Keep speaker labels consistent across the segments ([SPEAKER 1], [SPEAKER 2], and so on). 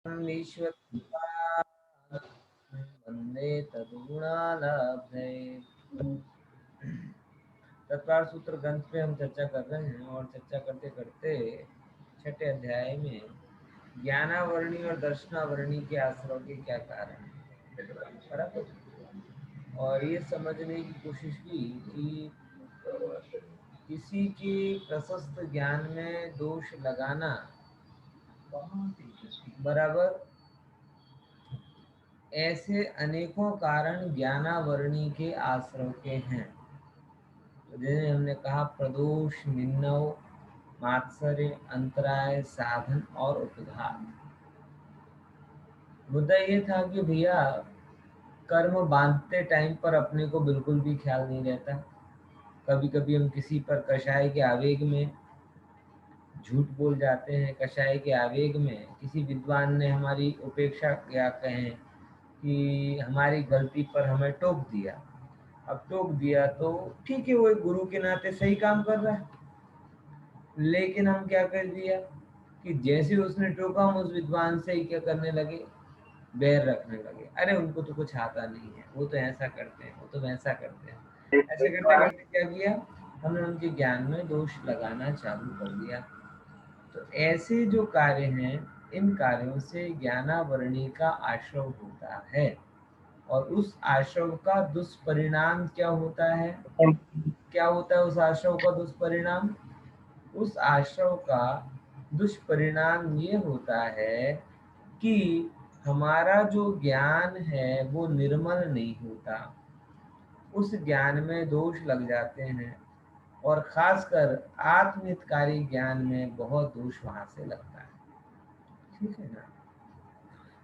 [SPEAKER 1] ईश्वर वंदे तद्गुणालब्धये। तत्पर सूत्र ग्रंथ पे हम चर्चा कर रहे हैं और चर्चा करते करते छठे अध्याय में ज्ञानावरणी और दर्शनावरणी के आश्रय के क्या कारण है, बराबर। और ये समझने की कोशिश की कि किसी के प्रशस्त ज्ञान में दोष लगाना बराबर ऐसे अनेकों कारण ज्ञानावरणी के आश्रय के हैं। तो जैसे हमने कहा प्रदोष, निन्नव, मात्सर्य, अंतराय, साधन और उपघात। मुद्दा ये था कि भैया कर्म बांधते टाइम पर अपने को बिल्कुल भी ख्याल नहीं रहता। कभी कभी हम किसी पर कषाय के आवेग में झूठ बोल जाते हैं, कषाय के आवेग में किसी विद्वान ने हमारी उपेक्षा या कहें कि हमारी गलती पर हमें टोक दिया। अब टोक दिया तो ठीक है, वो एक गुरु के नाते सही काम कर रहा है, लेकिन हम क्या कर दिया कि जैसे उसने टोका हम उस विद्वान से ही क्या करने लगे, बैर रखने लगे। अरे उनको तो कुछ आता नहीं है, वो तो ऐसा करते हैं, वो तो वैसा करते हैं। ऐसे करते करते क्या किया, हमने उनके ज्ञान में दोष लगाना चालू कर दिया। तो ऐसे जो कार्य हैं, इन कार्यों से ज्ञानावरणी का आश्रय होता है। और उस आश्रय का दुष्परिणाम क्या होता है? क्या होता है उस आश्रय का दुष्परिणाम? उस आश्रय का दुष्परिणाम ये होता है कि हमारा जो ज्ञान है वो निर्मल नहीं होता, उस ज्ञान में दोष लग जाते हैं। और खासकर आत्महितकारी ज्ञान में बहुत दोष वहां से लगता है। ठीक है ना?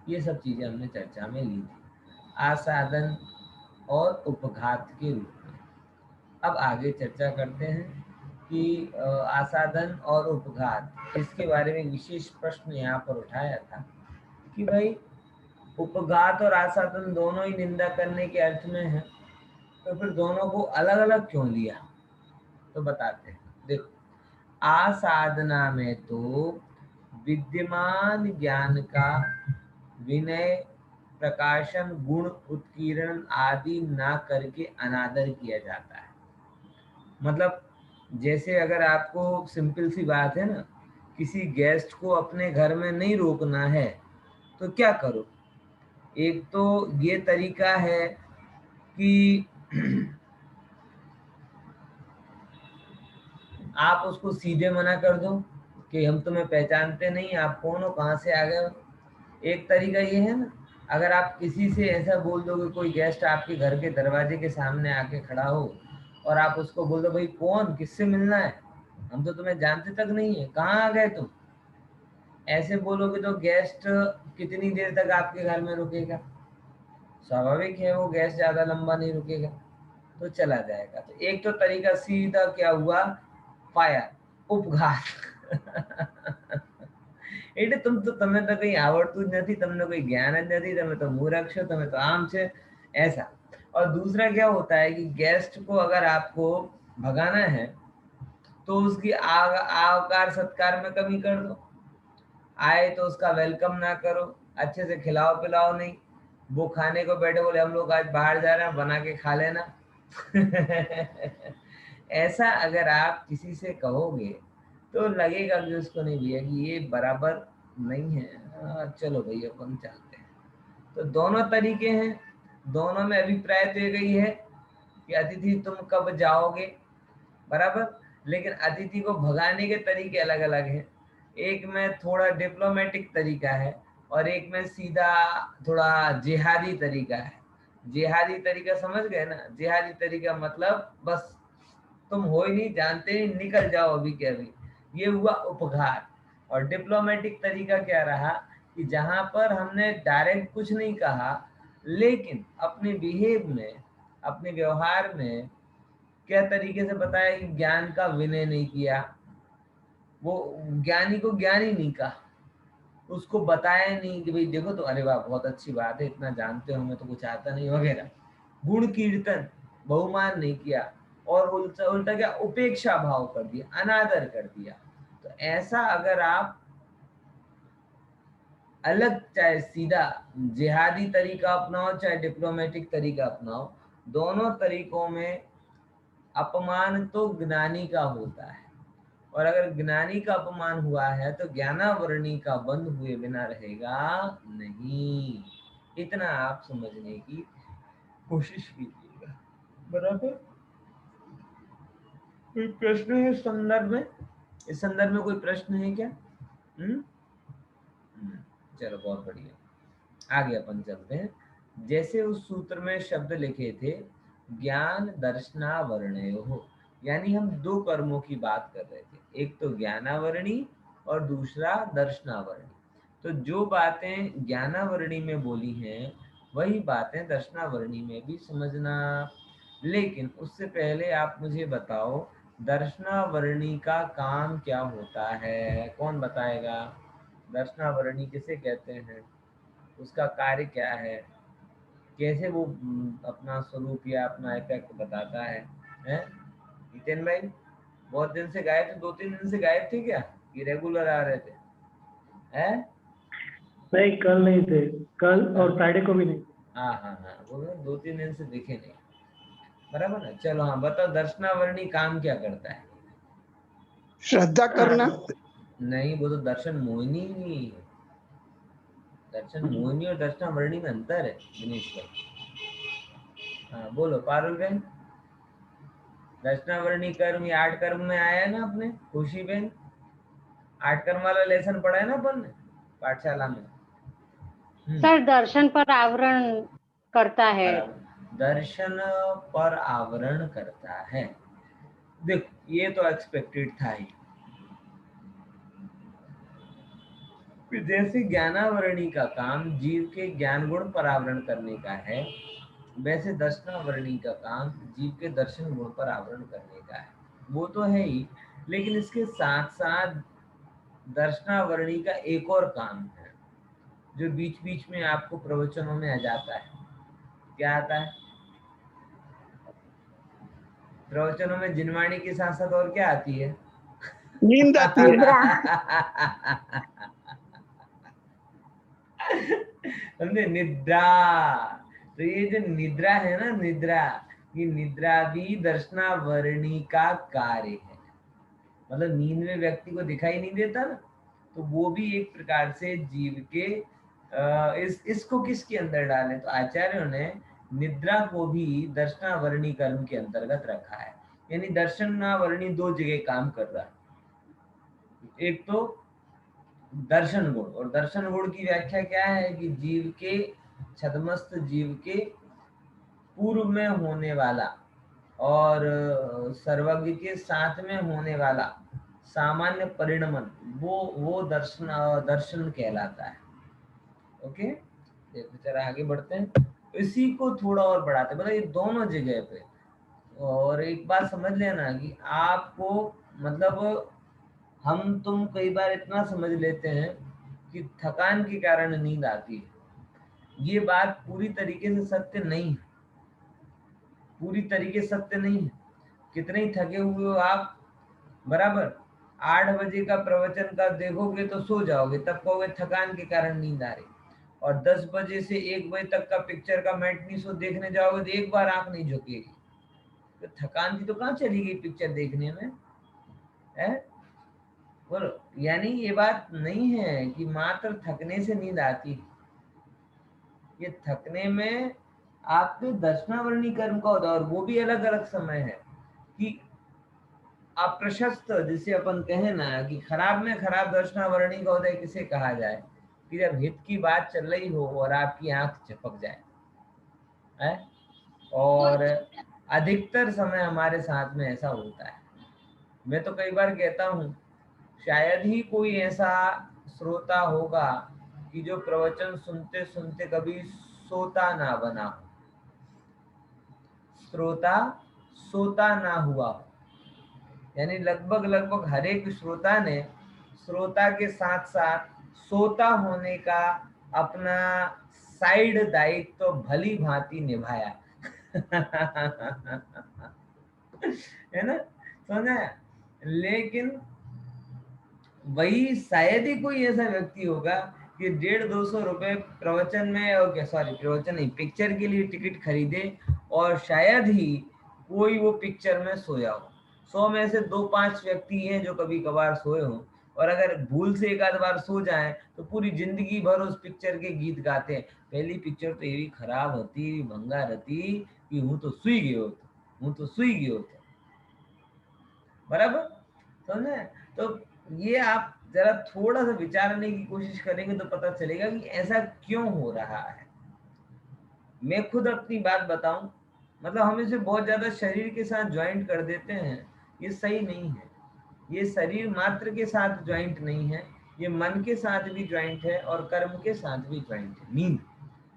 [SPEAKER 1] ये सब चीजें हमने चर्चा में ली थी आसाधन और उपघात के रूप में। अब आगे चर्चा करते हैं कि आसाधन और उपघात, इसके बारे में विशेष प्रश्न यहाँ पर उठाया था कि भाई उपघात और आसाधन दोनों ही निंदा करने के अर्थ में है, तो फिर दोनों को अलग अलग क्यों लिया? तो बताते हैं। देखो, आसाधना में तो विद्यमान ज्ञान का विनय, प्रकाशन, गुण उत्कीर्ण आदि ना करके अनादर किया जाता है। मतलब जैसे अगर आपको सिंपल सी बात है ना, किसी गेस्ट को अपने घर में नहीं रोकना है तो क्या करो? एक तो ये तरीका है कि आप उसको सीधे मना कर दो कि हम तुम्हें पहचानते नहीं, आप कौन हो, कहाँ से आ गए हो। एक तरीका ये है ना। अगर आप किसी से ऐसा बोल दोगे, कोई गेस्ट आपके घर के दरवाजे के सामने आके खड़ा हो और आप उसको बोल दो भाई कौन, किससे मिलना है, हम तो तुम्हें जानते तक नहीं है, कहाँ आ गए तुम, ऐसे बोलोगे तो गेस्ट कितनी देर तक आपके घर में रुकेगा? स्वाभाविक है वो गेस्ट ज्यादा लंबा नहीं रुकेगा, तो चला जाएगा। तो एक तो तरीका सीधा क्या हुआ, फायर, उपघात। એટલે તમે તો કઈ આવડતું જ નથી, તમને कोई ज्ञान જ નથી, તમે तो मूर्ख છો, તમે तो आम छे, ऐसा। और दूसरा क्या होता है कि गेस्ट को अगर आपको भगाना है तो उसकी आकार सत्कार में कमी कर दो। आए तो उसका वेलकम ना करो, अच्छे से खिलाओ पिलाओ नहीं, वो खाने को बैठे बोले हम लोग आज बाहर जा रहे हैं, बना के खा लेना। ऐसा अगर आप किसी से कहोगे तो लगेगा कि उसको नहीं भैया कि ये बराबर नहीं है, चलो भैया अपन चलते हैं। तो दोनों तरीके हैं, दोनों में अभिप्राय तो यही है कि अतिथि तुम कब जाओगे, बराबर। लेकिन अतिथि को भगाने के तरीके अलग अलग हैं। एक में थोड़ा डिप्लोमेटिक तरीका है और एक में सीधा थोड़ा जिहादी तरीका है। जिहादी तरीका समझ गए ना? जिहादी तरीका मतलब बस तुम हो ही नहीं, जानते ही निकल जाओ अभी के अभी, ये हुआ उपघात। और डिप्लोमेटिक तरीका क्या रहा कि जहां पर हमने डायरेक्ट कुछ नहीं कहा, लेकिन अपने बिहेव में, अपने व्यवहार में क्या तरीके से बताया कि ज्ञान का विनय नहीं किया, वो ज्ञानी को ज्ञानी नहीं कहा, उसको बताया नहीं कि भाई देखो तो, अरे वाह बहुत अच्छी बात है, इतना जानते हो, हमें तो कुछ आता नहीं वगैरह। गुण कीर्तन, बहुमान नहीं किया, और उल्टा उल्टा क्या, उपेक्षा भाव कर दिया, अनादर कर दिया। तो ऐसा अगर आप अलग, चाहे सीधा जिहादी तरीका अपनाओ चाहे डिप्लोमेटिक तरीका अपनाओ, दोनों तरीकों में अपमान तो ज्ञानी का होता है। और अगर ज्ञानी का अपमान हुआ है तो ज्ञानावरणी का बंद हुए बिना रहेगा नहीं। इतना आप समझने की कोशिश कीजिएगा। बराबर। कोई प्रश्न है इस संदर्भ में? इस संदर्भ में कोई प्रश्न है क्या? हम्म चलो बहुत बढ़िया, आगे अपन चलते हैं। जैसे उस सूत्र में शब्द लिखे थे, ज्ञान दर्शनावरणयो, यानी हम दो कर्मों की बात कर रहे थे, एक तो ज्ञानावरणी और दूसरा दर्शनावरणी। तो जो बातें ज्ञानावरणी में बोली हैं वही बातें दर्शनावरणी में भी समझना। लेकिन उससे पहले आप मुझे बताओ, दर्शनावरणी का काम क्या होता है? कौन बताएगा? दर्शनावरणी किसे कहते हैं, उसका कार्य क्या है, कैसे वो अपना स्वरूप या अपना इफेक्ट बताता है? हैं जितेन भाई, बहुत दिन से गायब थे, 2-3 दिन से गायब थे क्या, कि रेगुलर आ रहे थे? हैं?
[SPEAKER 2] नहीं, कल नहीं थे, कल और फ्राइडे को भी नहीं।
[SPEAKER 1] हाँ हाँ हाँ, वो 2-3 दिन से दिखे नहीं। बराबर ना। चलो हाँ बताओ, दर्शनावरणी काम क्या करता है?
[SPEAKER 3] श्रद्धा करना।
[SPEAKER 1] नहीं, वो तो दर्शन मोहिनी नहीं है। दर्शन मोहिनी और दर्शनावरणी में अंतर है दिनेश भाई। हाँ बोलो पारुल बहन। दर्शनावरणी कर्म ये 8 कर्म में आया है ना अपने? खुशी बहन, 8 कर्म वाला लेसन पढ़ा है ना अपन ने पाठशाला में?
[SPEAKER 4] सर दर्शन पर आवरण करता है।
[SPEAKER 1] दर्शन पर आवरण करता है। देखो ये तो एक्सपेक्टेड था ही। जैसे ज्ञानावरणी का काम जीव के ज्ञान गुण पर आवरण करने का है, वैसे दर्शनावरणी का काम जीव के दर्शन गुण पर आवरण करने का है। वो तो है ही, लेकिन इसके साथ साथ दर्शनावरणी का एक और काम है जो बीच बीच में आपको प्रवचनों में आ जाता है। क्या आता है प्रवचनों में? जिनवाणी के साथ साथ और क्या आती है?
[SPEAKER 3] नींद आती है।
[SPEAKER 1] समझे? निद्रा। तो ये जो निद्रा है ना, निद्रा, ये निद्रा भी दर्शनावरणी का कार्य है। मतलब नींद में व्यक्ति को दिखाई नहीं देता ना, तो वो भी एक प्रकार से जीव के इसको किसके अंदर डालें, तो आचार्यों ने निद्रा को भी दर्शनावरणी कर्म के अंतर्गत रखा है। यानी दर्शनावरणी 2 जगह काम कर रहा है। एक तो दर्शन गुण, और दर्शन गुण की व्याख्या क्या है कि जीव के, छदमस्त जीव के पूर्व में होने वाला और सर्वज्ञ के साथ में होने वाला सामान्य परिणमन, वो दर्शन कहलाता है। ओके, देखो जरा आगे बढ़ते हैं, इसी को थोड़ा और बढ़ाते हैं, मतलब ये दोनों जगह पे। और एक बात समझ लेना कि आपको, मतलब हम तुम कई बार इतना समझ लेते हैं कि थकान के कारण नींद आती है। ये बात पूरी तरीके से सत्य नहीं है, पूरी तरीके से सत्य नहीं है। कितने ही थके हुए हो आप, बराबर 8 बजे का प्रवचन का देखोगे तो सो जाओगे, तब कहोगे थकान के कारण नींद आ रही। और 10 बजे से 1 बजे तक का पिक्चर का मैटनी शो देखने जाओगे तो एक बार आंख नहीं झुकेगी। तो थकान थी तो कहाँ चली गई पिक्चर देखने में? है बोलो। यानी ये बात नहीं है कि मात्र थकने से नींद आती है, ये थकने में आपके दर्शनावरणी कर्म का होता है, और वो भी अलग अलग समय है कि अप्रशस्त, जिसे अपन कहें ना कि खराब में खराब दर्शनावरणी का उदय किसे कहा जाए, कि जब हित की बात चल रही हो और आपकी आंख झपक जाए है? और अधिकतर समय हमारे साथ में ऐसा होता है। मैं तो कई बार कहता हूँ, शायद ही कोई ऐसा श्रोता होगा कि जो प्रवचन सुनते सुनते कभी सोता ना बना हो, श्रोता सोता ना हुआ हो। यानी लगभग लगभग हर एक श्रोता ने श्रोता के साथ साथ सोता होने का अपना साइड दायित्व तो भली भांति निभाया। है ना, समझा? लेकिन वही शायद ही कोई ऐसा व्यक्ति होगा कि 150-200 रुपए प्रवचन में, और क्या, सॉरी प्रवचन नहीं, पिक्चर के लिए टिकट खरीदे और शायद ही कोई वो पिक्चर में सोया हो। 100 में से 2-5 व्यक्ति हैं जो कभी कभार सोए हो, और अगर भूल से एक आध बार सो जाएं तो पूरी जिंदगी भर उस पिक्चर के गीत गाते हैं। पहली पिक्चर तो एवी खराब होती, भंगा रहती कि हूँ तो सुई गयो था, हूँ तो सुई गयो था। बराबर समझे? तो ये आप जरा थोड़ा सा विचारने की कोशिश करेंगे तो पता चलेगा कि ऐसा क्यों हो रहा है। मैं खुद अपनी बात बताऊं, मतलब हम इसे बहुत ज्यादा शरीर के साथ ज्वाइंट कर देते हैं, ये सही नहीं है। ये शरीर मात्र के साथ ज्वाइंट नहीं है, ये मन के साथ भी ज्वाइंट है और कर्म के साथ भी ज्वाइंट है। नींद,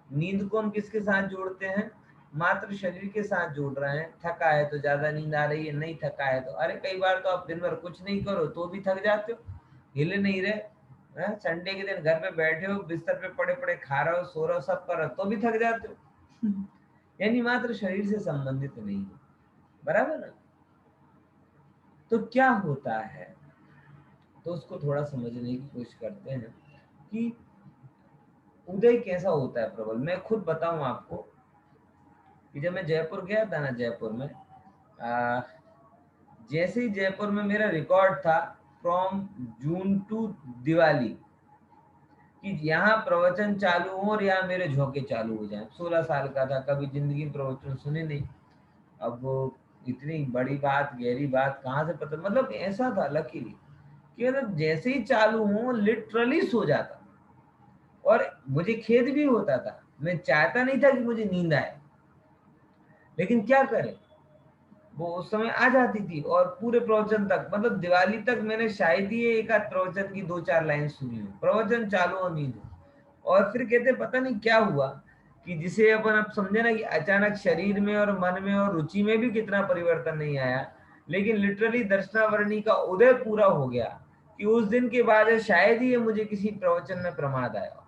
[SPEAKER 1] नींद को हम किसके साथ जोड़ते हैं? मात्र शरीर के साथ जोड़ रहे हैं। थका है तो ज्यादा नींद आ रही है, नहीं थका है तो, अरे कई बार तो आप दिन भर कुछ नहीं करो तो भी थक जाते हो, हिले नहीं रहे, संडे के दिन घर पे बैठे हो, बिस्तर पे पड़े पड़े खा रहे हो, सो रहे हो, सब कर रहे हो, तो भी थक जाते हो। यानी मात्र शरीर से संबंधित नहीं है। बराबर ना? तो क्या होता है, तो उसको थोड़ा समझने की कोशिश करते हैं कि उदय कैसा होता है प्रबल। मैं खुद बताऊं आपको कि जब मैं जयपुर गया था ना, जयपुर में जैसे ही जयपुर में मेरा रिकॉर्ड था फ्रॉम जून टू दिवाली कि यहाँ प्रवचन चालू हो और यहाँ मेरे झोंके चालू हो जाएं। 16 साल का था, कभी जिंदगी में प्रवचन सुने नहीं। अब इतनी बड़ी बात, गहरी बात कहाँ से पता, मतलब ऐसा था लकीली कि मतलब जैसे ही चालू हो लिटरली सो जाता, और मुझे खेद भी होता था। मैं चाहता नहीं था कि मुझे नींद आए, लेकिन क्या करें, वो उस समय आ जाती थी। और पूरे प्रवचन तक, मतलब दिवाली तक मैंने शायद ही एक आध प्रवचन की 2-4 लाइन सुनी हो, प्रवचन चालू और नींद हो। और फिर कहते पता नहीं क्या हुआ कि जिसे अपन अब समझे ना कि अचानक शरीर में और मन में और रुचि में भी कितना परिवर्तन नहीं आया, लेकिन लिटरली दर्शनावरणी का उदय पूरा हो गया कि उस दिन के बाद शायद ही मुझे किसी प्रवचन में प्रमाद आया।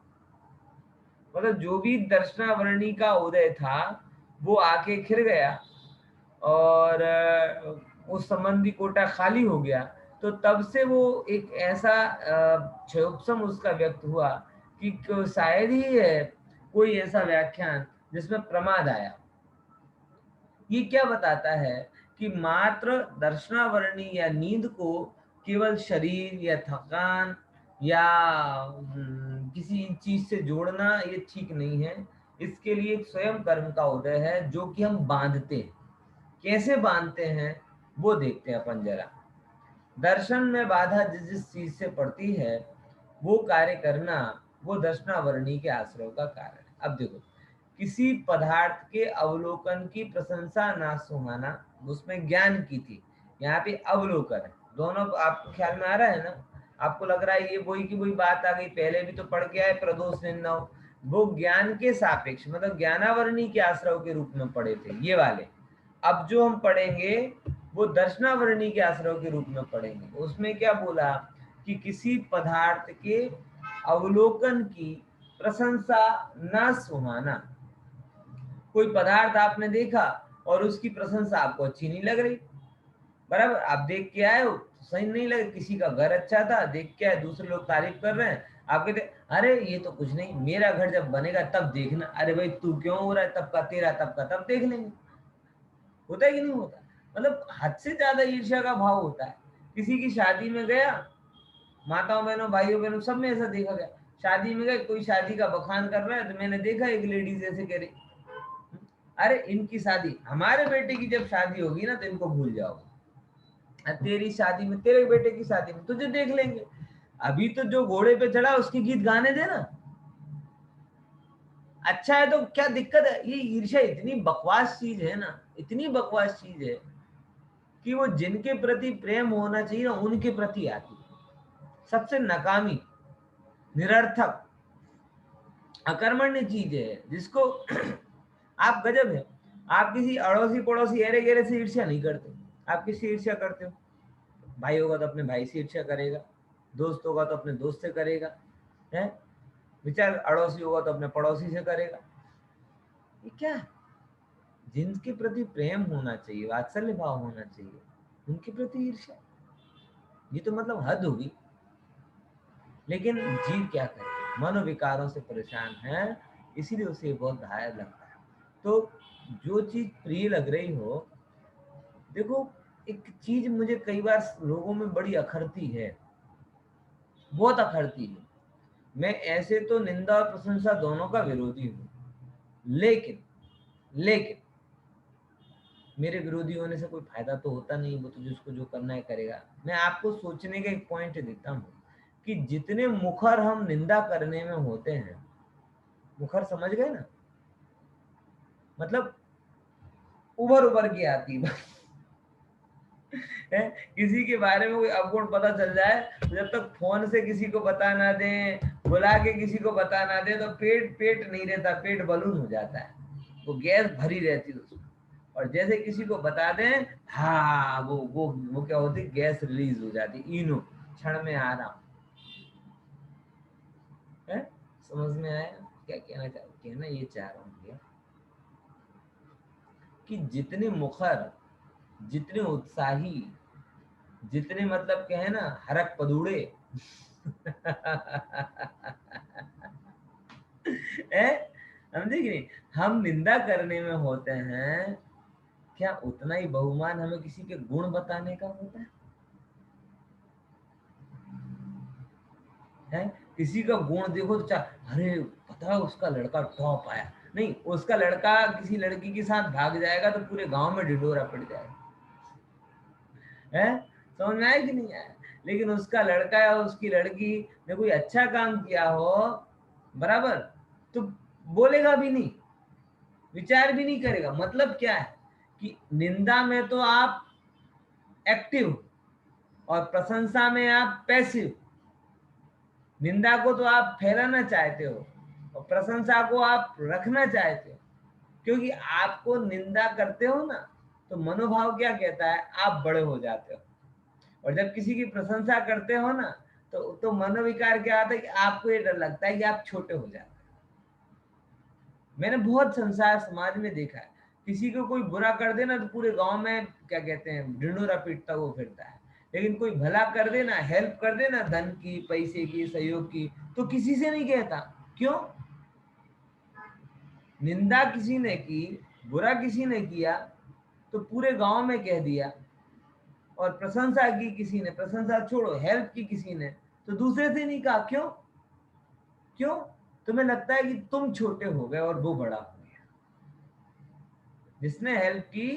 [SPEAKER 1] मतलब जो भी दर्शनावरणी का उदय था वो आके खिर गया और उस संबंधी कोटा खाली हो गया। तो तब से वो एक ऐसा क्षयोपम उसका व्यक्त हुआ कि शायद ही है कोई ऐसा व्याख्यान जिसमें प्रमाद आया। ये क्या बताता है कि मात्र दर्शनावरणी या नींद को केवल शरीर या थकान या किसी चीज से जोड़ना ये ठीक नहीं है। इसके लिए एक स्वयं कर्म का उदय है जो कि हम बांधते हैं। कैसे बांधते हैं वो देखते हैं अपन जरा। दर्शन में बाधा जिस जिस चीज से पड़ती है वो कार्य करना, वो दर्शनावरणी के आश्रय का कारण है। अब देखो, किसी पदार्थ के अवलोकन की प्रशंसा ना सुहाना, उसमें ज्ञान की थी, यहाँ पे अवलोकन है। दोनों आपको ख्याल में आ रहा है ना? आपको लग रहा है ये वही की वही बात आ गई, पहले भी तो पढ़ के आए प्रदोष निंदा। वो ज्ञान के सापेक्ष, मतलब ज्ञानावरणी के आश्रय के रूप में पढ़े थे ये वाले। अब जो हम पढ़ेंगे वो दर्शनावरणी के आश्रय के रूप में पढ़ेंगे। उसमें क्या बोला कि किसी पदार्थ के अवलोकन की प्रशंसा ना सुहाना। कोई पदार्थ आपने देखा और उसकी प्रशंसा आपको अच्छी नहीं लग रही, बराबर, आप देख के आए हो तो सही नहीं लगे। किसी का घर अच्छा था, देख के आए, दूसरे लोग तारीफ कर रहे हैं, आप कहते अरे ये तो कुछ नहीं, मेरा घर जब बनेगा तब देखना। अरे भाई तू क्यों हो रहा है, तब का तेरा, तब का तब देख लेंगे। होता है कि नहीं होता? मतलब हद से ज्यादा ईर्ष्या का भाव होता है। किसी की शादी में गया, माताओं बहनों भाइयों बहनों सब में ऐसा देखा गया, शादी में गए, कोई शादी का बखान कर रहा है तो मैंने देखा एक लेडीज ऐसे कह रही, अरे इनकी शादी, हमारे बेटे की जब शादी होगी ना तो इनको भूल जाओगे, तेरी शादी में, तेरे बेटे की शादी में तुझे देख लेंगे, अभी तो जो घोड़े पे चढ़ा उसके गीत गाने देना। अच्छा है तो क्या दिक्कत है? ये ईर्ष्या इतनी बकवास चीज है ना, इतनी बकवास चीज है कि वो जिनके प्रति प्रेम होना चाहिए ना उनके प्रति आती है। सबसे नकामी, निरर्थक, अकर्मण्य चीज है जिसको आप गजब है, आप किसी अड़ोसी पड़ोसी अरे गेरे से ईर्ष्या नहीं करते। आप किससे ईर्ष्या करते हो? भाई होगा तो अपने भाई से ईर्ष्या करेगा, दोस्त होगा तो अपने दोस्त से करेगा, है विचार, अड़ोसी होगा तो अपने पड़ोसी से करेगा। ये क्या है? जिनके प्रति प्रेम होना चाहिए, वात्सल्य भाव होना चाहिए, उनके प्रति ईर्ष्या, ये तो मतलब हद होगी। लेकिन जीव क्या करे, मनोविकारों से परेशान है, इसीलिए उसे ये बहुत घायल लगता है। तो जो चीज प्रिय लग रही हो, देखो एक चीज मुझे कई बार लोगों में बड़ी अखरती है, बहुत अखरती है। मैं ऐसे तो निंदा और प्रशंसा दोनों का विरोधी हूं, लेकिन मेरे विरोधी होने से कोई फायदा तो होता नहीं, वो तो जिसको जो करना है करेगा। मैं आपको सोचने का एक पॉइंट देता हूँ कि जितने मुखर हम निंदा करने में होते हैं, मुखर समझ गए ना, मतलब उभर के आती है। किसी के बारे में कोई अवगुण पता चल जाए तो जब तक फोन से किसी को बता ना दें, बुला के किसी को बता ना दें, तो पेट नहीं रहता, पेट बलून हो जाता है, वो गैस भरी रहती है उसमें। और जैसे किसी को बता दें, हाँ वो क्या होती, गैस रिलीज हो जाती, इनो, क्षण में आराम है। समझ में आया क्या कहना ये चाह रहा हूँ भैया, कि जितने मुखर, जितने उत्साही, जितने मतलब क्या है ना हरक पदूड़े समझे कि नहीं, हम निंदा करने में होते हैं, क्या उतना ही बहुमान हमें किसी के गुण बताने का होता है? किसी का गुण देखो तो अरे पता है उसका लड़का टॉप आया, नहीं उसका लड़का किसी लड़की के साथ भाग जाएगा तो पूरे गांव में ढिढोरा पड़ जाएगा, है? समझ में आया कि नहीं आया? लेकिन उसका लड़का या उसकी लड़की ने कोई अच्छा काम किया हो, बराबर, तो बोलेगा भी नहीं, विचार भी नहीं करेगा। मतलब क्या है कि निंदा में तो आप एक्टिव और प्रशंसा में आप पैसिव। निंदा को तो आप फैलाना चाहते हो और प्रशंसा को आप रखना चाहते हो, क्योंकि आपको निंदा करते हो ना तो मनोभाव क्या कहता है, आप बड़े हो जाते हो, और जब किसी की प्रशंसा करते हो ना तो मनोविकार क्या आता है कि आपको ये डर लगता है कि आप छोटे हो जाते हो। मैंने बहुत संसार समाज में देखा है, किसी को कोई बुरा कर देना तो पूरे गांव में क्या कहते हैं ढिंढोरा पीटता वो फिरता है, लेकिन कोई भला कर देना, हेल्प कर देना, धन की, पैसे की, सहयोग की, तो किसी से नहीं कहता। क्यों? निंदा किसी ने की, बुरा किसी ने किया तो पूरे गांव में कह दिया, और प्रशंसा की किसी ने, प्रशंसा छोड़ो हेल्प की किसी ने, तो दूसरे से नहीं कहा। क्यों? क्यों? तुम्हें लगता है कि तुम छोटे हो गए और वो बड़ा हो गया। जिसने हेल्प की,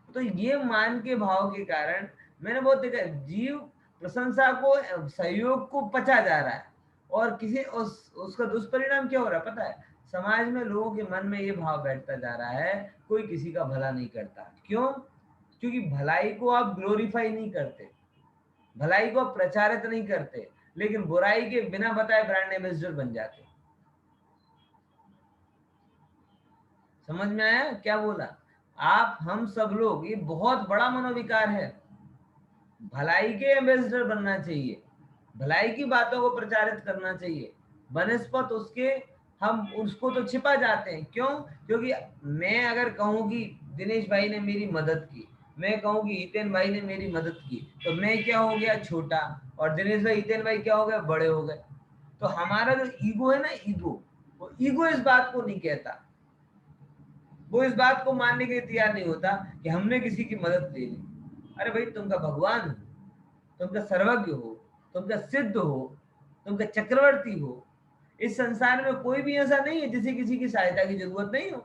[SPEAKER 1] तो ये मान के भाव के कारण मैंने बहुत देखा, जीव प्रशंसा को, सहयोग को पचा जा रहा है, और किसी उसका दुष्परिणाम क्या हो रहा है पता है? समाज में लोगों के मन में ये भाव बैठता जा रहा है, कोई किसी का भला नहीं करता। क्यों? क्योंकि भलाई को आप ग्लोरीफाई नहीं करते, भलाई को आप प्रचारित नहीं करते, लेकिन बुराई के बिना बताए ब्रांड एम्बेसडर बन जाते। समझ में आया क्या बोला? आप, हम सब लोग, ये बहुत बड़ा मनोविकार है, भलाई के एम्बेसडर बनना चाहिए, भलाई की बातों को प्रचारित करना चाहिए, बनस्पत उसके हम उसको तो छिपा जाते हैं। क्यों? क्योंकि मैं अगर कहूं कि दिनेश भाई ने मेरी मदद की, मैं कहूं कि हितेन भाई ने मेरी मदद की, तो मैं क्या हो गया, छोटा, और दिनेश भाई, हितेन भाई क्या हो गए, बड़े हो गए। तो हमारा जो ईगो है ना, ईगो, वो ईगो इस बात को नहीं कहता, वो इस बात को मानने के लिए तैयार नहीं होता कि हमने किसी की मदद ले ली। अरे भाई, तुम का भगवान हो, तुम का सर्वज्ञ हो, तुम का सिद्ध हो, तुम का चक्रवर्ती हो। इस संसार में कोई भी ऐसा नहीं है जिसे किसी की सहायता की जरूरत नहीं हो।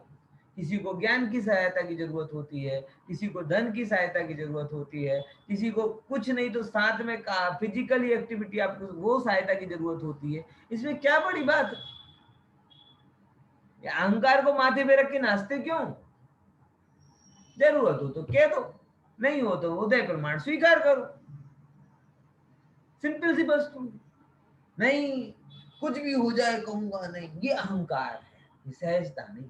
[SPEAKER 1] किसी को ज्ञान की सहायता की जरूरत होती है, किसी को धन की सहायता की जरूरत होती है, किसी को कुछ नहीं तो साथ में फिजिकली एक्टिविटी आपको वो सहायता की जरूरत होती है। इसमें क्या बड़ी बात? अहंकार को माथे पे रख के नाचते क्यों? जरूरत हो तो कह दो, नहीं हो तो उदय प्रमाण स्वीकार करो, सिंपल सी वस्तु। नहीं, कुछ भी हो जाए कहूंगा नहीं, ये अहंकार है, ये सहजता नहीं।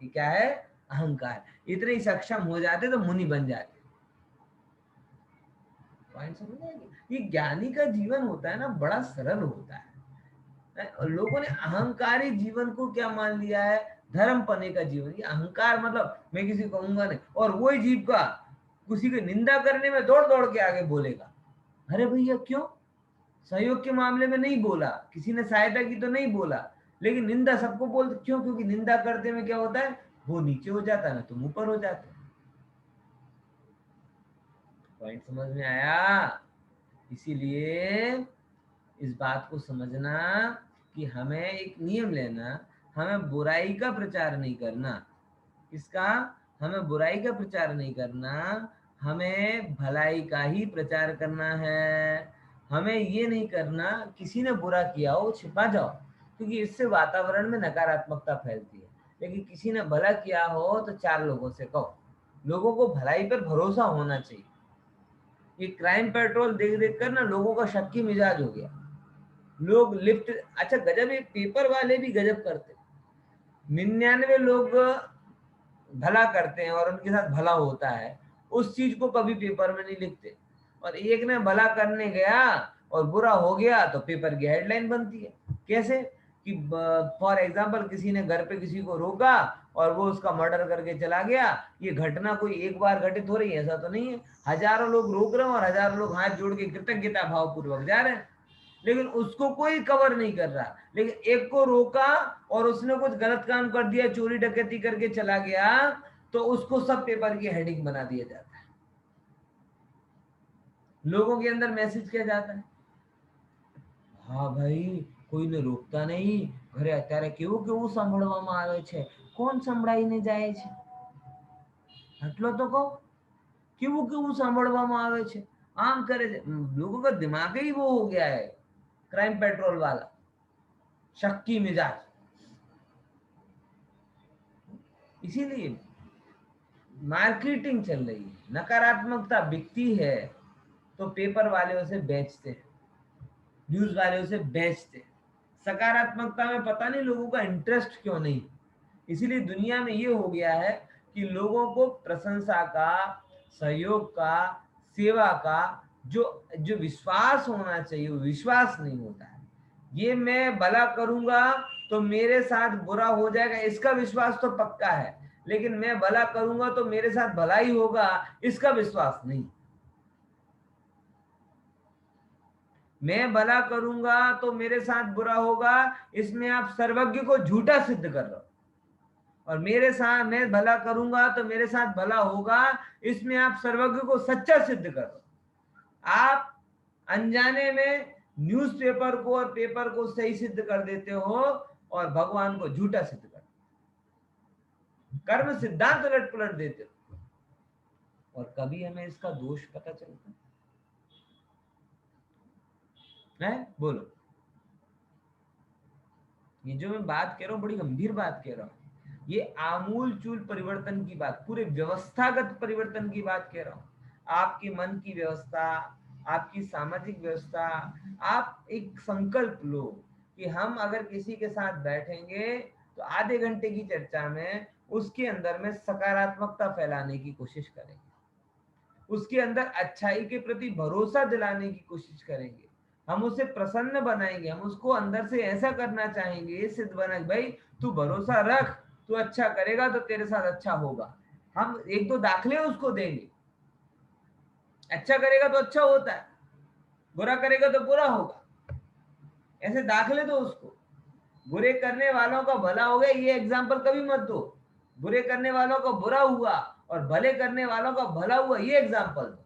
[SPEAKER 1] ये क्या है? अहंकार। इतने ही सक्षम हो जाते तो मुनि बन जाते। पॉइंट समझ आएगी? ये ज्ञानी का जीवन होता है ना, बड़ा सरल होता है। लोगों ने अहंकारी जीवन को क्या मान लिया है? धर्म पने का जीवन। ये अहंकार मतलब मैं किसी को कहूंगा नहीं, और वही जीव का किसी की निंदा करने में दौड़ दौड़ के आगे बोलेगा। अरे भैया क्यों? सहयोग के मामले में नहीं बोला, किसी ने सहायता की तो नहीं बोला, लेकिन निंदा सबको बोलते। क्यों? क्योंकि निंदा करते में क्या होता है, वो नीचे हो जाता है ना, तुम ऊपर हो जाते। पॉइंट समझ में आया? इसीलिए इस बात को समझना कि हमें एक नियम लेना, हमें बुराई का प्रचार नहीं करना। किसका? हमें बुराई का प्रचार नहीं करना, हमें भलाई का ही प्रचार करना है। हमें ये नहीं करना किसी ने बुरा किया हो छिपा जाओ, क्योंकि इससे वातावरण में नकारात्मकता फैलती है। लेकिन किसी ने भला किया हो तो 4 लोगों से कहो। लोगों को भलाई पर भरोसा होना चाहिए। ये क्राइम पेट्रोल देख देख कर ना लोगों का शक्की मिजाज हो गया। लोग लिफ्ट, अच्छा गजब, ये पेपर वाले भी गजब करते। 99 लोग भला करते हैं और उनके साथ भला होता है, उस चीज को कभी पेपर में नहीं लिखते। और एक ने भला करने गया और बुरा हो गया तो पेपर की हेडलाइन बनती है। कैसे? कि फॉर एग्जाम्पल किसी ने घर पे किसी को रोका और वो उसका मर्डर करके चला गया। ये घटना कोई एक बार घटित हो रही है ऐसा तो नहीं है, हजारों लोग रोक रहे हैं और हजारों लोग हाथ जोड़ के कृतज्ञता भाव पूर्वक जा रहे हैं, लेकिन उसको कोई कवर नहीं कर रहा। लेकिन एक को रोका और उसने कुछ गलत काम कर दिया, चोरी डकैती करके चला गया, तो उसको सब पेपर की हेडिंग बना दिया जाता है। लोगों के अंदर मैसेज किया जाता है, हाँ भाई कोઈને રોકતા નહીં, ઘરે અત્યારે કેવું કેવું સાંભળવામાં આવે છે, કોણ સંભળાઈને જાય છે? આટલો તો કહો, કેવું કેવું સાંભળવામાં આવે છે, આમ કરે છે। लोगों का दिमाग ही वो हो गया है, क्राइम पेट्रोल वाला, शक्की मिजाज। इसीलिए मार्केटिंग चल रही है, नकारात्मकता बिकती है तो पेपर वाले उसे बेचते हैं, न्यूज वाले उसे बेचते। सकारात्मकता में पता नहीं लोगों का इंटरेस्ट क्यों नहीं। इसीलिए दुनिया में ये हो गया है कि लोगों को प्रशंसा का, सहयोग का, सेवा का जो जो विश्वास होना चाहिए वो विश्वास नहीं होता है। ये मैं भला करूंगा तो मेरे साथ बुरा हो जाएगा इसका विश्वास तो पक्का है, लेकिन मैं भला करूंगा तो मेरे साथ भलाई होगा इसका विश्वास नहीं। मैं भला करूंगा तो मेरे साथ बुरा होगा, इसमें आप सर्वज्ञ को झूठा सिद्ध कर रहे हो। और मेरे साथ मैं भला करूंगा तो मेरे साथ भला होगा, इसमें आप सर्वज्ञ को सच्चा सिद्ध कर रहे हो। आप अनजाने में न्यूज़पेपर को और पेपर को सही सिद्ध कर देते हो और भगवान को झूठा सिद्ध कर, कर्म सिद्धांत उलट पुलट देते हो। और कभी हमें इसका दोष पता चलता है? बोलो, ये जो मैं बात कह रहा हूं बड़ी गंभीर बात कह रहा हूं, ये आमूल चूल परिवर्तन की बात, पूरे व्यवस्थागत परिवर्तन की बात कह रहा हूं। आपकी मन की व्यवस्था, आपकी सामाजिक व्यवस्था। आप एक संकल्प लो कि हम अगर किसी के साथ बैठेंगे तो आधे घंटे की चर्चा में उसके अंदर में सकारात्मकता फैलाने की कोशिश करेंगे, उसके अंदर अच्छाई के प्रति भरोसा दिलाने की कोशिश करेंगे, हम उसे प्रसन्न बनाएंगे, हम उसको अंदर से ऐसा करना चाहेंगे, सिद्ध बना भाई तू भरोसा रख, तू अच्छा करेगा तो तेरे साथ अच्छा होगा। हम एक दो दाखले उसको देंगे, अच्छा करेगा तो अच्छा होता है, बुरा करेगा तो बुरा होगा, ऐसे दाखले दो उसको। बुरे करने वालों का भला हो गया ये एग्जाम्पल कभी मत दो, बुरे करने वालों का बुरा हुआ और भले करने वालों का भला हुआ ये एग्जाम्पल दो।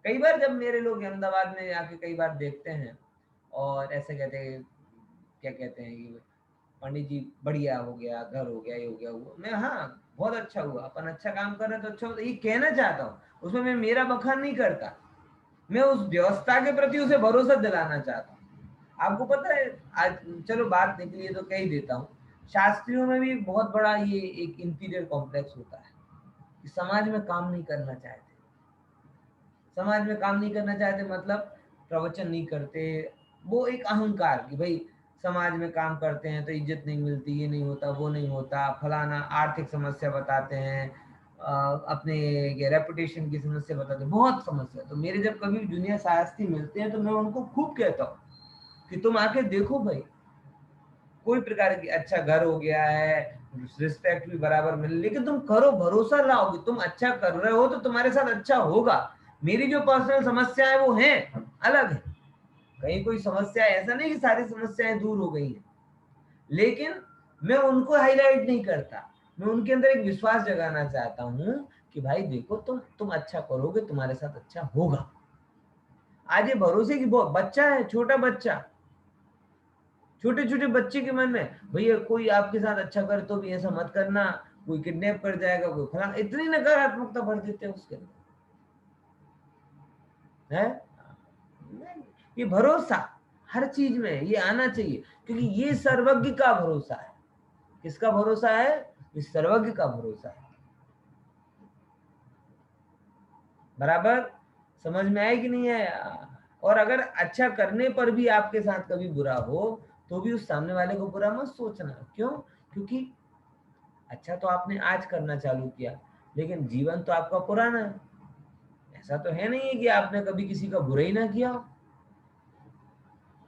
[SPEAKER 1] कई बार जब मेरे लोग अहमदाबाद में आके कई बार देखते हैं और ऐसे कहते हैं, क्या कहते हैं कि पंडित जी बढ़िया हो गया, घर हो गया, ये हो गया, वो मैं हाँ बहुत अच्छा हुआ, अपन अच्छा काम कर रहे तो अच्छा होता, ये कहना चाहता हूँ। उसमें मैं मेरा बखान नहीं करता, मैं उस व्यवस्था के प्रति उसे भरोसा दिलाना चाहता हूँ। आपको पता है, आज चलो बात निकली है तो कह ही देता हूँ, शास्त्रियों में भी बहुत बड़ा ये एक इंटीरियर कॉम्प्लेक्स होता है कि समाज में काम नहीं करना चाहते। समाज में काम नहीं करना चाहते मतलब प्रवचन नहीं करते, वो एक अहंकार कि भाई समाज में काम करते हैं तो इज्जत नहीं मिलती, ये नहीं होता, वो नहीं होता, फलाना आर्थिक समस्या बताते हैं, अपने रेपुटेशन की समस्या बताते हैं, बहुत समस्या। तो मेरे जब कभी जूनियर शास्त्री मिलते हैं तो मैं उनको खूब कहता हूँ कि तुम आके देखो भाई, कोई प्रकार की अच्छा घर हो गया है, रिस्पेक्ट भी बराबर मिले, लेकिन तुम करो, भरोसा लाओगे, तुम अच्छा कर रहे हो तो तुम्हारे साथ अच्छा होगा। मेरी जो पर्सनल समस्या है वो है अलग है, कहीं कोई समस्या ऐसा नहीं कि सारी समस्याएं दूर हो गई हैं, लेकिन मैं उनको हाईलाइट नहीं करता, मैं उनके अंदर एक विश्वास जगाना चाहता हूं कि भाई देखो तुम अच्छा करोगे, तुम्हारे साथ अच्छा होगा। आज ये भरोसे की बहुत बच्चा है, छोटा बच्चा, छोटे छोटे बच्चे के मन में भैया कोई आपके साथ अच्छा करे तो भी ऐसा मत करना, कोई किडनैप कर जाएगा, कोई फला, इतनी नकारात्मकता भर देते हैं उसके अंदर है। ये भरोसा हर चीज में ये आना चाहिए, क्योंकि ये सर्वज्ञ का भरोसा है। किसका भरोसा है? ये सर्वज्ञ का भरोसा है। बराबर समझ में आया कि नहीं आया? और अगर अच्छा करने पर भी आपके साथ कभी बुरा हो तो भी उस सामने वाले को बुरा मत सोचना। क्यों? क्योंकि अच्छा तो आपने आज करना चालू किया, लेकिन जीवन तो आपका पुराना है। ऐसा तो है नहीं है कि आपने कभी किसी का बुरा ही ना किया हो।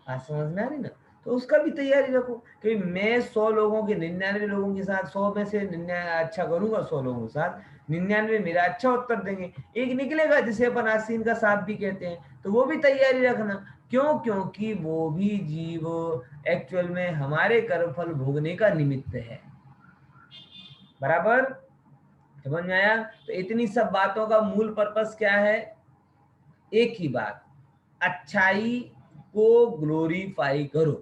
[SPEAKER 1] आज समझ में आ रही ना? तो उसका भी तैयारी रखो कि मैं 100 लोगों के 99 लोगों के साथ 100 में से 99 अच्छा करूंगा, 100 लोगों के साथ 99 मेरा अच्छा उत्तर देंगे, एक निकलेगा जिसे अपन आसीन का साथ भी कहते हैं, तो वो भी तैयारी रखना। क्यों? क्योंकि वो भी जीव एक्चुअल में हमारे कर्मफल भोगने का निमित्त है। बराबर समझ में आया? तो इतनी सब बातों का मूल पर्पस क्या है? एक ही बात, अच्छाई को ग्लोरीफाई करो,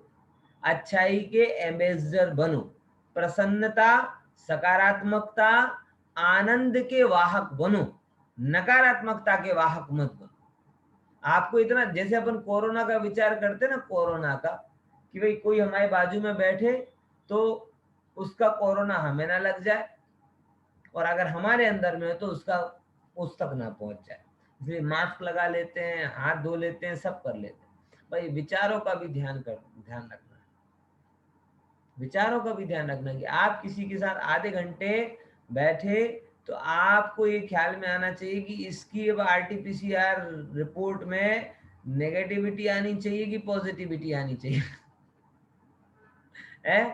[SPEAKER 1] अच्छाई के एम्बेसडर बनो, प्रसन्नता, सकारात्मकता, आनंद के वाहक बनो, नकारात्मकता के वाहक मत बनो। आपको इतना, जैसे अपन कोरोना का विचार करते ना, कोरोना का, कि भाई कोई हमारे बाजू में बैठे तो उसका कोरोना हमें ना लग जाए, और अगर हमारे अंदर में हो तो उसका उस तक ना पहुंच जाए, इसलिए मास्क लगा लेते हैं, हाथ धो लेते हैं, सब कर लेते हैं। भाई विचारों का भी ध्यान रखना, विचारों का भी ध्यान रखना कि आप किसी के साथ आधे घंटे बैठे तो आपको ये ख्याल में आना चाहिए कि इसकी अब आरटीपीसीआर रिपोर्ट में नेगेटिविटी आनी चाहिए कि पॉजिटिविटी आनी चाहिए है?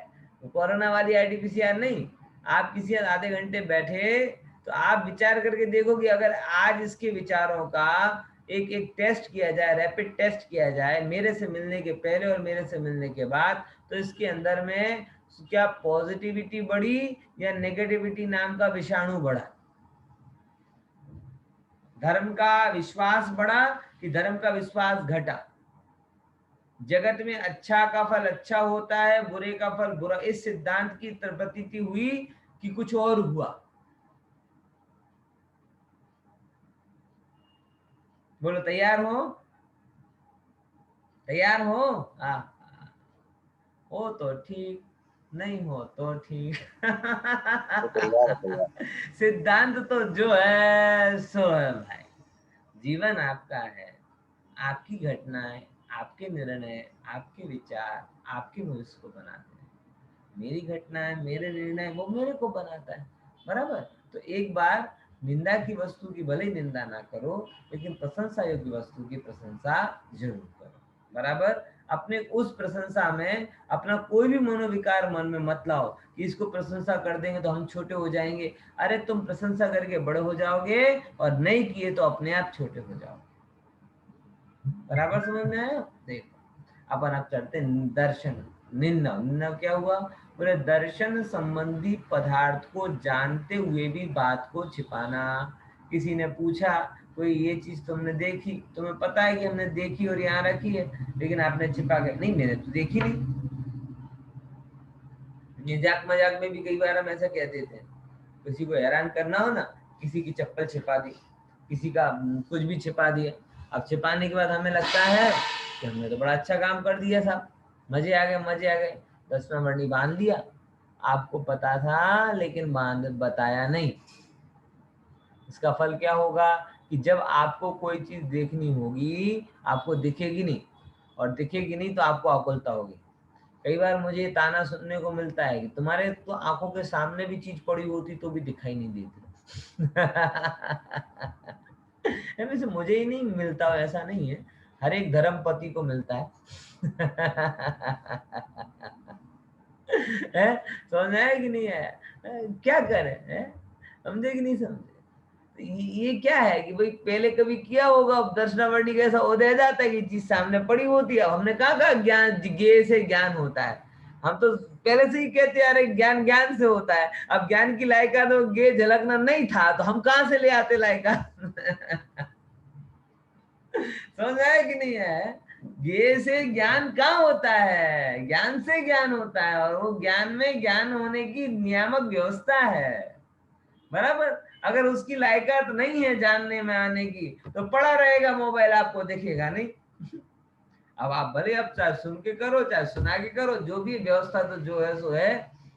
[SPEAKER 1] कोरोना वाली आरटीपीसीआर नहीं। आप किसी आधे घंटे बैठे तो आप विचार करके देखो कि अगर आज इसके विचारों का एक एक टेस्ट किया जाए, रैपिड टेस्ट किया जाए, मेरे से मिलने के पहले और मेरे से मिलने के बाद, तो इसके अंदर में क्या पॉजिटिविटी बढ़ी या नेगेटिविटी नाम का विषाणु बढ़ा? धर्म का विश्वास बढ़ा कि धर्म का विश्वास घटा? जगत में अच्छा का फल अच्छा होता है, बुरे का फल बुरा, इस सिद्धांत की प्रतीति हुई कि कुछ और हुआ? बोलो, तैयार हो? तैयार हो? हो तो ठीक, नहीं हो तो ठीक सिद्धांत तो जो है सो है भाई। जीवन आपका है, आपकी घटनाएं, आपके निर्णय, आपके विचार आपके भविष्य को बनाते हैं। मेरी घटनाएं, मेरे निर्णय वो मेरे को बनाता है। बराबर? तो एक बार निंदा की वस्तु की भले ही निंदा ना करो, लेकिन प्रशंसा योग्य वस्तु की प्रशंसा जरूर करो। बराबर? अपने उस प्रशंसा में अपना कोई भी मनोविकार मन में मत लाओ कि इसको प्रशंसा कर देंगे तो हम छोटे हो जाएंगे। अरे तुम प्रशंसा करके बड़े हो जाओगे, और नहीं किए तो अपने आप छोटे हो जाओगे। बराबर समझ में आया? देखो अपन अब चलते दर्शन। निंदा, निंदा क्या हुआ? बोले दर्शन संबंधी पदार्थ को जानते हुए भी बात को छिपाना। किसी ने पूछा कोई ये चीज तुमने देखी, तुम्हें पता है कि हमने देखी और यहाँ रखी है, लेकिन आपने छिपा के, नहीं मैंने तो देखी नहीं। मजाक मजाक में भी कई बार हम ऐसा कह देते हैं, किसी को हैरान करना हो ना, किसी की चप्पल छिपा दी, किसी का कुछ भी छिपा दिया। अब छिपाने के बाद हमें लगता है कि हमने तो बड़ा अच्छा काम कर दिया साहब, मजे आ गए, मजे आ गए। 10वां मरनी बांध दिया, आपको पता था लेकिन बांध बताया नहीं। इसका फल क्या होगा कि जब आपको कोई चीज देखनी होगी, आपको दिखेगी नहीं, और दिखेगी नहीं तो आपको आकुलता होगी। कई बार मुझे ताना सुनने को मिलता है कि तुम्हारे तो आंखों के सामने भी चीज पड़ी होती तो भी दिखाई नहीं देती वैसे मुझे ही नहीं मिलता हो ऐसा नहीं है, हर एक धर्मपति को मिलता है समझ आया कि नहीं आया? क्या करें? समझे कि नहीं समझे? ये क्या है कि भाई पहले कभी किया होगा, अब दर्शनावर्णी का ऐसा उदय जाता है कि चीज सामने पड़ी होती है। अब हमने कहा ज्ञान गे से ज्ञान होता है, हम तो पहले से ही कहते आ रहे ज्ञान ज्ञान से होता है। अब ज्ञान की लायका तो गे झलकना नहीं था, तो हम कहां से ले आते लायका? समझ आया कि नहीं है? गे से ज्ञान कहाँ होता है? ज्ञान से ज्ञान होता है, और वो ज्ञान में ज्ञान होने की नियामक व्यवस्था है, बराबर। अगर उसकी लायकात नहीं है जानने में आने की, तो पड़ा रहेगा मोबाइल, आपको दिखेगा नहीं। अब आप भले अब चाहे सुन के करो चाहे सुना के करो, जो भी व्यवस्था तो जो है सो है,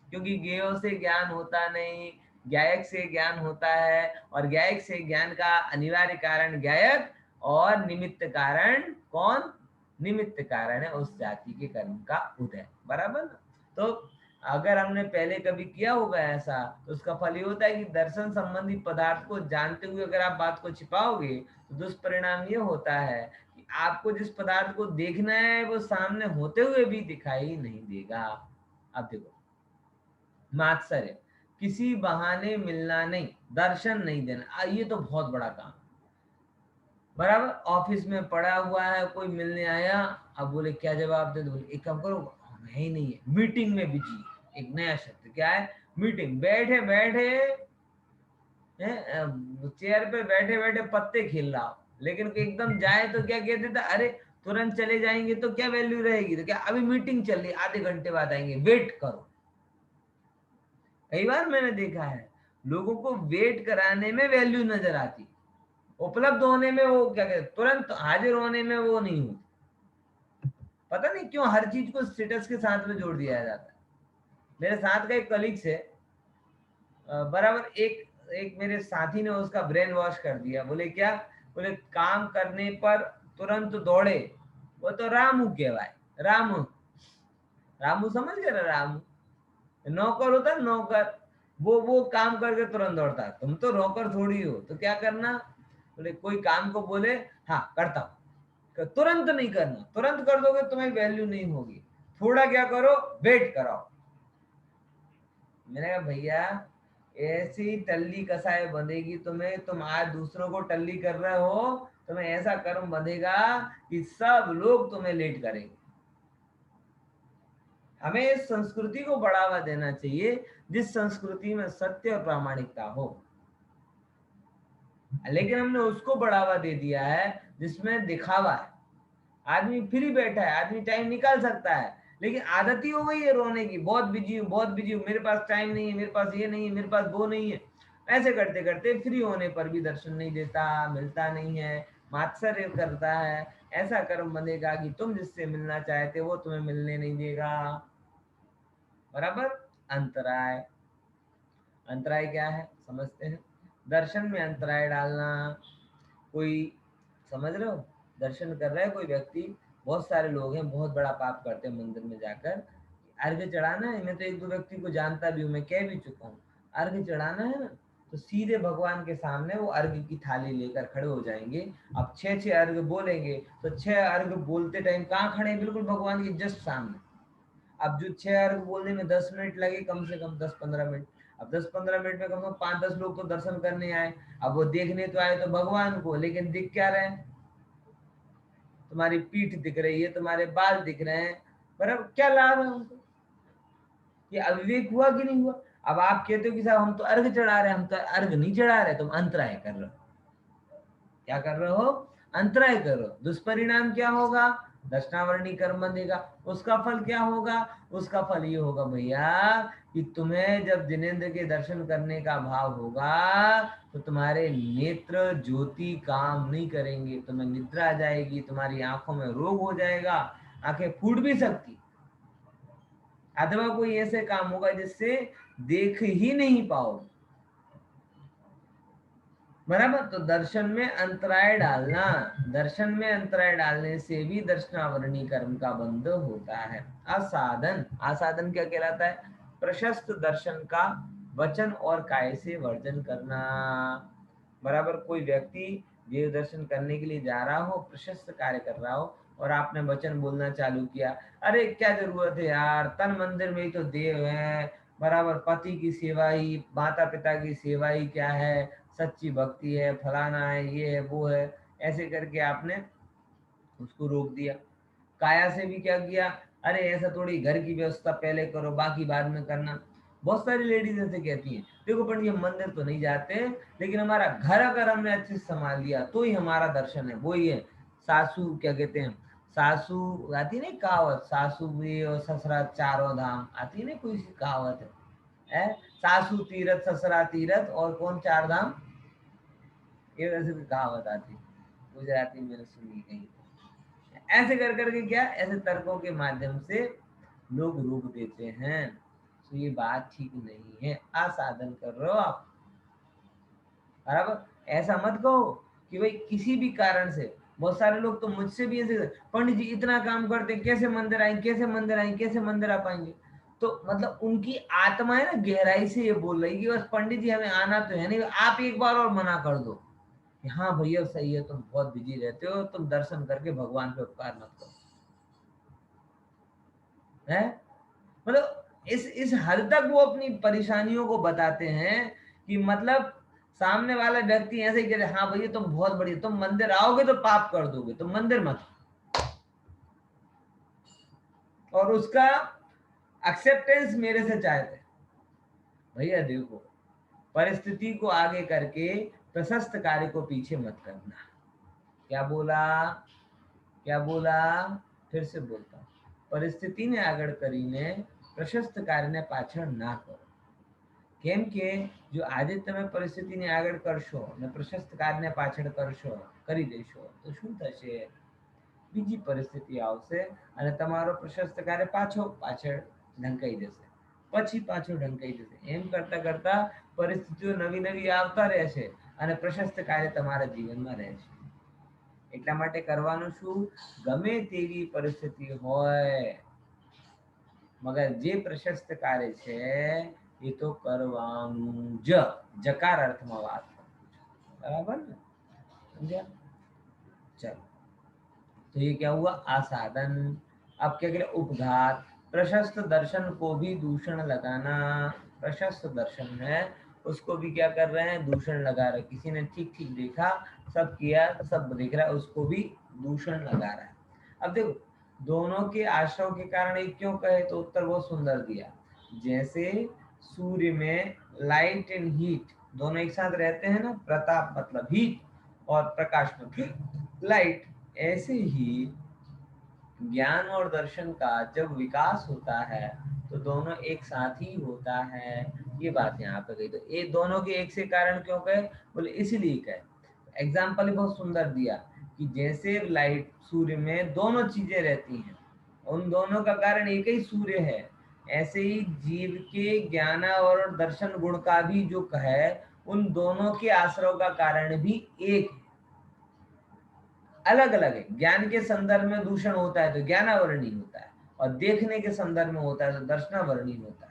[SPEAKER 1] क्योंकि ज्ञेयों से ज्ञान होता नहीं, ज्ञायक से ज्ञान होता है। और ज्ञायक से ज्ञान का अनिवार्य कारण ज्ञायक, और निमित्त कारण कौन? निमित्त कारण है उस जाति के कर्म का उदय, बराबर ना? तो अगर हमने पहले कभी किया होगा ऐसा, तो उसका फल ये होता है कि दर्शन संबंधी पदार्थ को जानते हुए अगर आप बात को छिपाओगे, तो दुष्परिणाम ये होता है कि आपको जिस पदार्थ को देखना है वो सामने होते हुए भी दिखाई नहीं देगा। अब देखो, मात्सर्य, किसी बहाने मिलना नहीं, दर्शन नहीं देना, ये तो बहुत बड़ा काम, बराबर। ऑफिस में पड़ा हुआ है, कोई मिलने आया, अब बोले क्या जवाब दे? बोले एक काम करो, है ही नहीं है, मीटिंग में बिजी। एक नया शब्द क्या है? मीटिंग। बैठे बैठे चेयर पे बैठे बैठे पत्ते खेल रहा हो, लेकिन एकदम जाए तो क्या कहते थे? अरे तुरंत चले जाएंगे तो क्या वैल्यू रहेगी? तो क्या अभी मीटिंग चल रही, आधे घंटे बाद आएंगे, वेट करो। कई बार मैंने देखा है लोगों को वेट कराने में वैल्यू नजर आती, उपलब्ध होने में वो क्या कहते, तुरंत हाजिर होने में वो नहीं होती। पता नहीं क्यों हर चीज को स्टेटस के साथ में जोड़ दिया जाता है। मेरे साथ का एक कलीग से बराबर एक एक मेरे साथी ने उसका ब्रेन वॉश कर दिया। बोले क्या? बोले काम करने पर तुरंत दौड़े, वो तो रामू कहवाए। रामू, रामू समझ गए ना? रामू नौकर होता है, नौकर, वो काम करके तुरंत दौड़ता है। तुम तो नौकर थोड़ी हो, तो क्या करना? बोले कोई काम को बोले हाँ करता हूं, तुरंत नहीं करना, तुरंत कर दोगे तुम्हें वैल्यू नहीं होगी, थोड़ा क्या करो, वेट कराओ। मैंने कहा भैया ऐसी टल्ली कसाए बंधेगी तुम्हें, तुम आज दूसरों को टल्ली कर रहे हो, तुम्हें ऐसा कर्म बंधेगा कि सब लोग तुम्हें लेट करेंगे। हमें इस संस्कृति को बढ़ावा देना चाहिए जिस संस्कृति में सत्य और प्रामाणिकता हो, लेकिन हमने उसको बढ़ावा दे दिया है जिसमें दिखावा है। आदमी फ्री बैठा है, आदमी टाइम निकाल सकता है, लेकिन आदत ही हो गई है रोने की, बहुत बिजी हूँ, बहुत बिजी हूँ, मेरे पास टाइम नहीं है, मेरे पास ये नहीं है, मेरे पास वो नहीं है। ऐसे करते करते फ्री होने पर भी दर्शन नहीं देता, मिलता नहीं है, मात्सर्य करता है। ऐसा कर्म बनेगा कि तुम जिससे मिलना चाहते वो तुम्हें मिलने नहीं देगा, बराबर। अंतराय, अंतराय क्या है समझते हैं? दर्शन में अंतराय डालना। कोई, समझ रहे हो, दर्शन कर रहा है कोई व्यक्ति, बहुत सारे लोग हैं बहुत बड़ा पाप करते हैं मंदिर में जाकर, अर्घ्य चढ़ाना है। मैं तो एक दो व्यक्ति को जानता भी हूँ, मैं कह भी चुका हूँ, अर्घ्य चढ़ाना है ना, तो सीधे भगवान के सामने वो अर्घ्य की थाली लेकर खड़े हो जाएंगे। अब 6 अर्घ्य बोलेंगे, तो 6 अर्घ्य बोलते टाइम कहाँ खड़े हैं? बिल्कुल भगवान के जस्ट सामने। अब जो 6 अर्घ बोलने में 10 मिनट लगे, कम से कम 10-15 मिनट, अब 10-15 मिनट में कम से कम 5-10 लोग तो दर्शन करने आए। अब वो देखने तो आए तो भगवान को, लेकिन दिख क्या रहे हैं? तुम्हारी पीठ दिख रही है, तुम्हारे बाल दिख रहे हैं, बराबर। क्या लाभ है उनको? ये अविवेक हुआ कि नहीं हुआ? अब आप कहते हो कि साहब हम तो अर्घ चढ़ा रहे हैं, हम तो अर्घ नहीं चढ़ा रहे, तुम अंतराय कर रहे हो। क्या कर रहे हो? अंतराय कर रहे हो। दुष्परिणाम क्या होगा? दक्षिणावर्णी कर्म बंधेगा। उसका फल क्या होगा? उसका फल ये होगा भैया कि तुम्हें जब जिनेंद्र के दर्शन करने का भाव होगा, तो तुम्हारे नेत्र ज्योति काम नहीं करेंगे, तुम्हें निद्रा आ जाएगी, तुम्हारी आंखों में रोग हो जाएगा, आंखें फूट भी सकती, अथवा कोई ऐसे काम होगा जिससे देख ही नहीं पाओगे, बराबर। तो दर्शन में अंतराय डालना, दर्शन में अंतराय डालने से भी दर्शनावरणी कर्म का बंध होता है। असाधन, असाधन क्या कहलाता है? प्रशस्त दर्शन का वचन और काय से वर्जन करना, बराबर। कोई व्यक्ति देव दर्शन करने के लिए जा रहा हो, प्रशस्त कार्य कर रहा हो, और आपने वचन बोलना चालू किया, अरे क्या जरूरत है यार, तन मंदिर में ही तो देव है, बराबर। पति की सेवा ही, माता पिता की सेवा ही क्या है, सच्ची भक्ति है, फलाना है, ये है, वो है, ऐसे करके आपने उसको रोक दिया। काया से भी क्या किया, अरे ऐसा थोड़ी, घर की व्यवस्था पहले करो, बाकी बाद में करना। बहुत सारी लेडीज ऐसे कहती हैं, देखो पंडित जी हम मंदिर तो नहीं जाते, लेकिन हमारा घर अगर हमने अच्छे से संभाल लिया तो ही हमारा दर्शन है। वो ही है सासू, क्या कहते हैं, सासू आती नहीं कहावत, सासू भी और ससुरा चारों धाम, आती नहीं कोई सी कहावत है, सासू तीरथ ससुरा तीरथ और कौन चार धाम, ये वैसे भी कहावत आती, गुजराती मैंने सुनी कहीं। ऐसे कर करके क्या, ऐसे तर्कों के माध्यम से लोग रोक देते हैं। तो ये बात ठीक नहीं है, आसाधन कर रहे हो आप, बराबर। ऐसा मत कहो कि भाई किसी भी कारण से, बहुत सारे लोग तो मुझसे भी ऐसे, पंडित जी इतना काम करते कैसे मंदिर आएंगे, कैसे मंदिर आएंगे, कैसे मंदिर आ पाएंगे। तो मतलब उनकी आत्मा है ना गहराई से ये बोल रही कि बस पंडित जी हमें आना तो है नहीं, आप एक बार और मना कर दो कि हाँ भैया सही है, तुम बहुत बिजी रहते हो, तुम दर्शन करके भगवान पे उपकार मत करो, है। मतलब इस हद तक वो अपनी परेशानियों को बताते हैं कि मतलब सामने वाला व्यक्ति ऐसे ही कह रहे, हाँ भैया तुम बहुत बढ़िया, तुम मंदिर आओगे तो पाप कर दोगे, तुम मंदिर मत। और उसका एक्सेप्टेंस मेरे से चाहते, भैया देखो परिस्थिति को आगे करके प्रशस्त कार्य को पीछे मत करना। क्या बोला, क्या बोला, फिर से बोलता हूं, परिस्थिति ने આગળ કરીને પ્રશસ્ત કાર્યને પાછળ ના કરો। કેમ કે જો આજે તમે પરિસ્થિતિને આગળ કરશો અને પ્રશસ્ત કાર્યને પાછળ કરશો, કરી દેશો, તો શું થશે, બીજી પરિસ્થિતિ આવશે અને તમારો પ્રશસ્ત કાર્ય પાછળ ઢંકાઈ જશે, પછી પાછો ઢંકાઈ જશે। એમ કરતા કરતા પરિસ્થિતિઓ નવી નવી આવતા રહેશે અને પ્રશસ્ત કાર્ય તમારા જીવનમાં રહેશે। એટલા માટે કરવાનું શું, ગમે તેવી પરિસ્થિતિ હોય મગર જે પ્રશસ્ત કાર્ય છે એ તો કરવાનું જ, જકાર અર્થમાં વાત કરું છું, બરાબર ને, સમજ્યા? चलो, तो ये क्या हुआ, आसाधन। अब क्या करें, उपघात, प्रशस्त दर्शन को भी दूषण लगाना। प्रशस्त दर्शन है उसको भी क्या कर रहे हैं, दूषण लगा रहे, किसी ने ठीक ठीक देखा, सब किया, सब दिख रहा है, उसको भी दूषण लगा रहा है। अब देखो दोनों के आश्रव के कारण एक क्यों कहे, तो उत्तर बहुत सुंदर दिया। जैसे सूर्य में लाइट एंड हीट दोनों एक साथ रहते हैं ना, प्रताप मतलब हीट और प्रकाश मतलब लाइट, ऐसे ही ज्ञान और दर्शन का जब विकास होता है तो दोनों एक साथ ही होता है। ये बात यहाँ पे गई, तो ये दोनों के एक से कारण क्यों कहे, बोले इसीलिए कहे। एग्जाम्पल बहुत सुंदर दिया कि जैसे लाइट सूर्य में दोनों चीजें रहती हैं, उन दोनों का कारण एक ही सूर्य है, ऐसे ही जीव के ज्ञान और दर्शन गुण का भी जो कहे, उन दोनों के आश्रव का कारण भी एक है, अलग अलग है। ज्ञान के संदर्भ में दूषण होता है तो ज्ञानावरणी होता है, और देखने के संदर्भ में होता है तो दर्शनावरणी होता है।